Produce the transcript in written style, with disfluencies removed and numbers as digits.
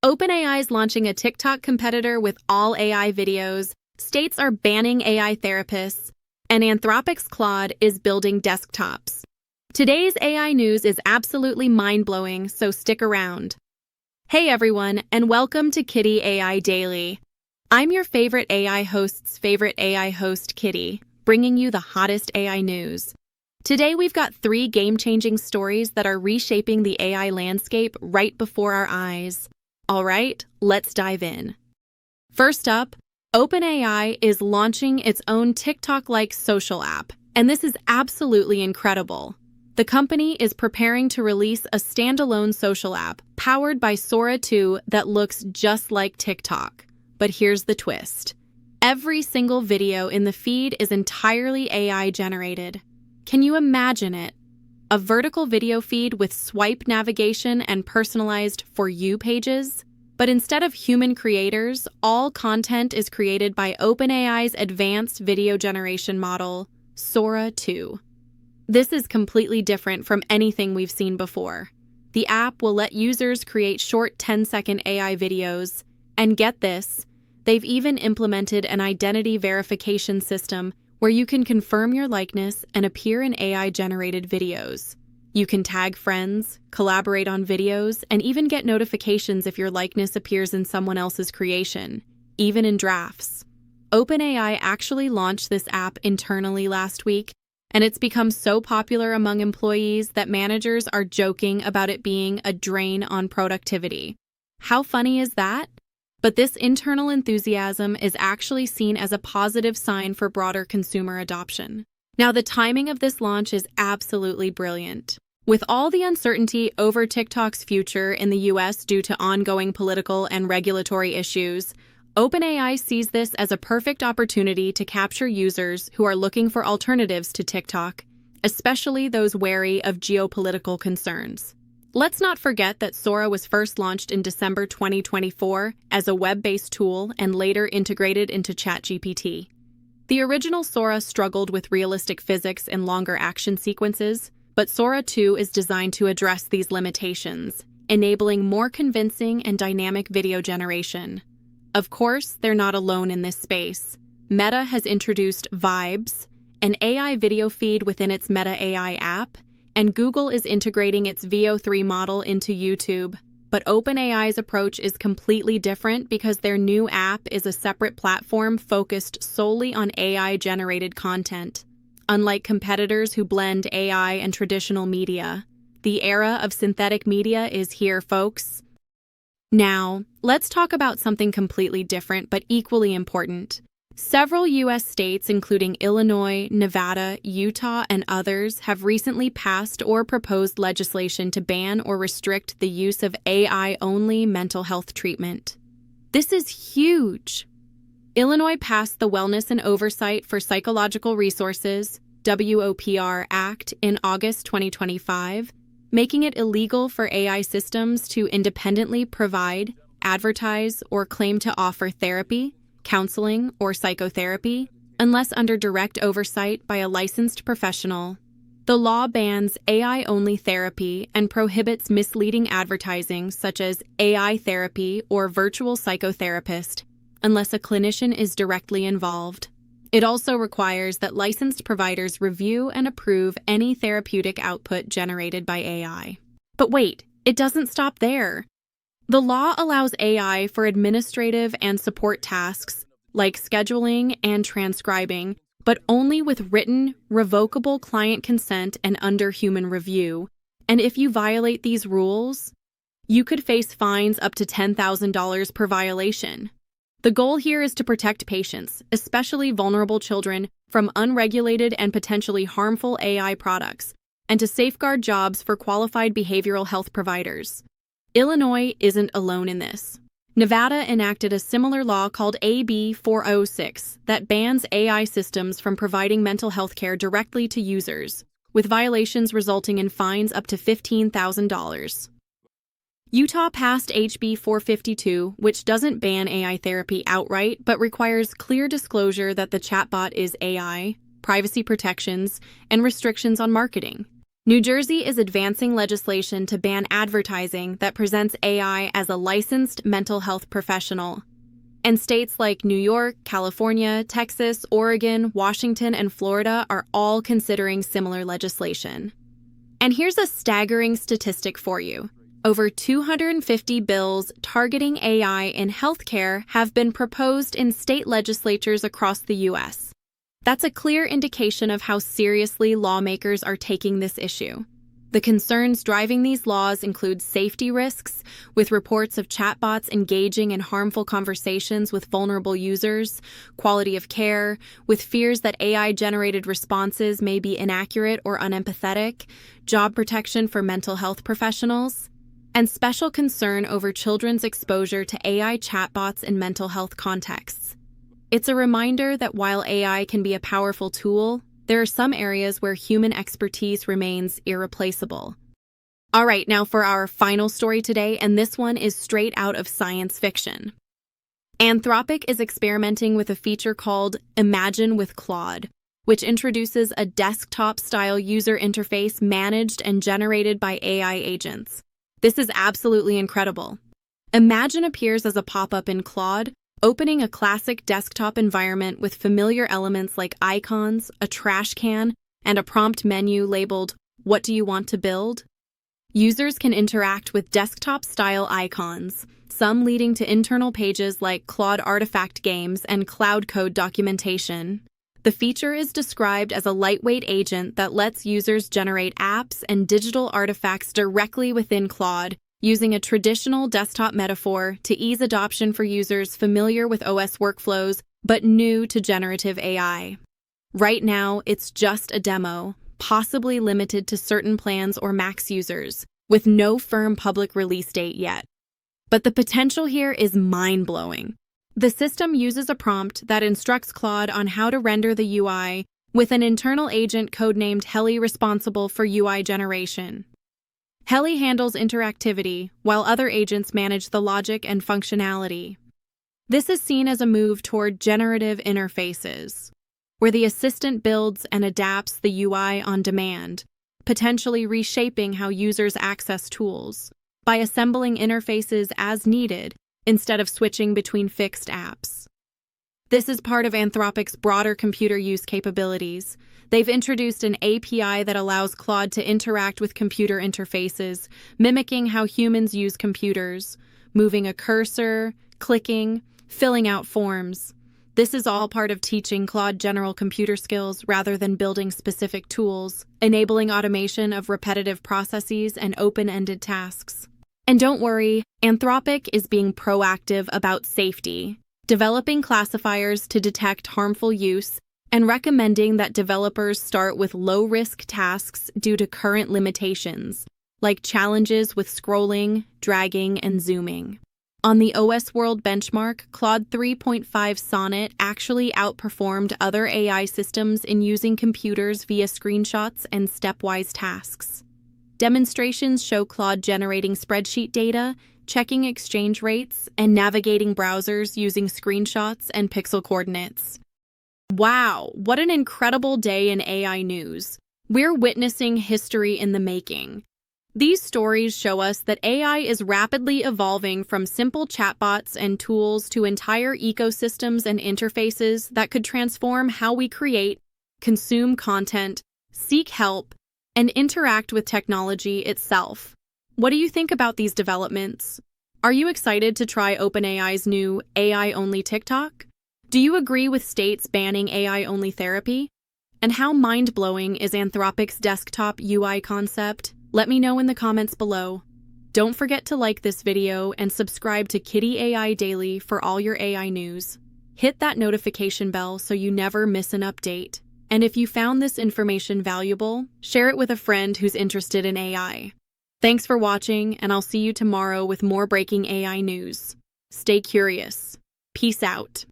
OpenAI is launching a TikTok competitor with all AI videos, states are banning AI therapists, and Anthropic's Claude is building desktops. Today's AI news is absolutely mind-blowing, so stick around. Hey everyone, and welcome to Kitty AI Daily. I'm your favorite AI host's favorite AI host, Kitty, bringing you the hottest AI news. Today we've got 3 game-changing stories that are reshaping the AI landscape right before our eyes. All right, let's dive in. First up, OpenAI is launching its own TikTok-like social app, and this is absolutely incredible. The company is preparing to release a standalone social app powered by Sora 2 that looks just like TikTok. But here's the twist. Every single video in the feed is entirely AI-generated. Can you imagine it? A vertical video feed with swipe navigation and personalized For You pages? But instead of human creators, all content is created by OpenAI's advanced video generation model, Sora 2. This is completely different from anything we've seen before. The app will let users create short 10-second AI videos, and get this, they've even implemented an identity verification system where you can confirm your likeness and appear in AI-generated videos. You can tag friends, collaborate on videos, and even get notifications if your likeness appears in someone else's creation, even in drafts. OpenAI actually launched this app internally last week, and it's become so popular among employees that managers are joking about it being a drain on productivity. How funny is that? But this internal enthusiasm is actually seen as a positive sign for broader consumer adoption. Now, the timing of this launch is absolutely brilliant. With all the uncertainty over TikTok's future in the US due to ongoing political and regulatory issues, OpenAI sees this as a perfect opportunity to capture users who are looking for alternatives to TikTok, especially those wary of geopolitical concerns. Let's not forget that Sora was first launched in December 2024 as a web-based tool and later integrated into ChatGPT. The original Sora struggled with realistic physics and longer action sequences, but Sora 2 is designed to address these limitations, enabling more convincing and dynamic video generation. Of course, they're not alone in this space. Meta has introduced Vibes, an AI video feed within its Meta AI app, and Google is integrating its Veo 3 model into YouTube. But OpenAI's approach is completely different because their new app is a separate platform focused solely on AI-generated content. Unlike competitors who blend AI and traditional media, the era of synthetic media is here, folks. Now, let's talk about something completely different but equally important. Several U.S. states, including Illinois, Nevada, Utah, and others, have recently passed or proposed legislation to ban or restrict the use of AI-only mental health treatment. This is huge. Illinois passed the Wellness and Oversight for Psychological Resources (WOPR) Act in August 2025, making it illegal for AI systems to independently provide, advertise, or claim to offer therapy, counseling, or psychotherapy, unless under direct oversight by a licensed professional. The law bans AI-only therapy and prohibits misleading advertising such as AI therapy or virtual psychotherapist, unless a clinician is directly involved. It also requires that licensed providers review and approve any therapeutic output generated by AI. But wait, it doesn't stop there. The law allows AI for administrative and support tasks like scheduling and transcribing, but only with written, revocable client consent and under human review. And if you violate these rules, you could face fines up to $10,000 per violation. The goal here is to protect patients, especially vulnerable children, from unregulated and potentially harmful AI products, and to safeguard jobs for qualified behavioral health providers. Illinois isn't alone in this. Nevada enacted a similar law called AB 406 that bans AI systems from providing mental health care directly to users, with violations resulting in fines up to $15,000. Utah passed HB 452, which doesn't ban AI therapy outright, but requires clear disclosure that the chatbot is AI, privacy protections, and restrictions on marketing. New Jersey is advancing legislation to ban advertising that presents AI as a licensed mental health professional. And states like New York, California, Texas, Oregon, Washington, and Florida are all considering similar legislation. And here's a staggering statistic for you. Over 250 bills targeting AI in healthcare have been proposed in state legislatures across the U.S. That's a clear indication of how seriously lawmakers are taking this issue. The concerns driving these laws include safety risks, with reports of chatbots engaging in harmful conversations with vulnerable users, quality of care, with fears that AI-generated responses may be inaccurate or unempathetic, job protection for mental health professionals, and special concern over children's exposure to AI chatbots in mental health contexts. It's a reminder that while AI can be a powerful tool, there are some areas where human expertise remains irreplaceable. All right, now for our final story today, and this one is straight out of science fiction. Anthropic is experimenting with a feature called Imagine with Claude, which introduces a desktop-style user interface managed and generated by AI agents. This is absolutely incredible. Imagine appears as a pop-up in Claude, opening a classic desktop environment with familiar elements like icons, a trash can, and a prompt menu labeled, "What do you want to build?" Users can interact with desktop-style icons, some leading to internal pages like Claude artifact games and cloud code documentation. The feature is described as a lightweight agent that lets users generate apps and digital artifacts directly within Claude, using a traditional desktop metaphor to ease adoption for users familiar with OS workflows but new to generative AI. Right now, it's just a demo, possibly limited to certain plans or max users, with no firm public release date yet. But the potential here is mind-blowing. The system uses a prompt that instructs Claude on how to render the UI, with an internal agent codenamed Heli responsible for UI generation. Heli handles interactivity, while other agents manage the logic and functionality. This is seen as a move toward generative interfaces, where the assistant builds and adapts the UI on demand, potentially reshaping how users access tools, by assembling interfaces as needed, instead of switching between fixed apps. This is part of Anthropic's broader computer use capabilities. They've introduced an API that allows Claude to interact with computer interfaces, mimicking how humans use computers, moving a cursor, clicking, filling out forms. This is all part of teaching Claude general computer skills rather than building specific tools, enabling automation of repetitive processes and open-ended tasks. And don't worry, Anthropic is being proactive about safety, developing classifiers to detect harmful use, and recommending that developers start with low-risk tasks due to current limitations, like challenges with scrolling, dragging, and zooming. On the OS World benchmark, Claude 3.5 Sonnet actually outperformed other AI systems in using computers via screenshots and stepwise tasks. Demonstrations show Claude generating spreadsheet data, checking exchange rates, and navigating browsers using screenshots and pixel coordinates. Wow, what an incredible day in AI news. We're witnessing history in the making. These stories show us that AI is rapidly evolving from simple chatbots and tools to entire ecosystems and interfaces that could transform how we create, consume content, seek help, and interact with technology itself. What do you think about these developments? Are you excited to try OpenAI's new AI-only TikTok? Do you agree with states banning AI-only therapy? And how mind-blowing is Anthropic's desktop UI concept? Let me know in the comments below. Don't forget to like this video and subscribe to Kitty AI Daily for all your AI news. Hit that notification bell so you never miss an update. And if you found this information valuable, share it with a friend who's interested in AI. Thanks for watching, and I'll see you tomorrow with more breaking AI news. Stay curious. Peace out.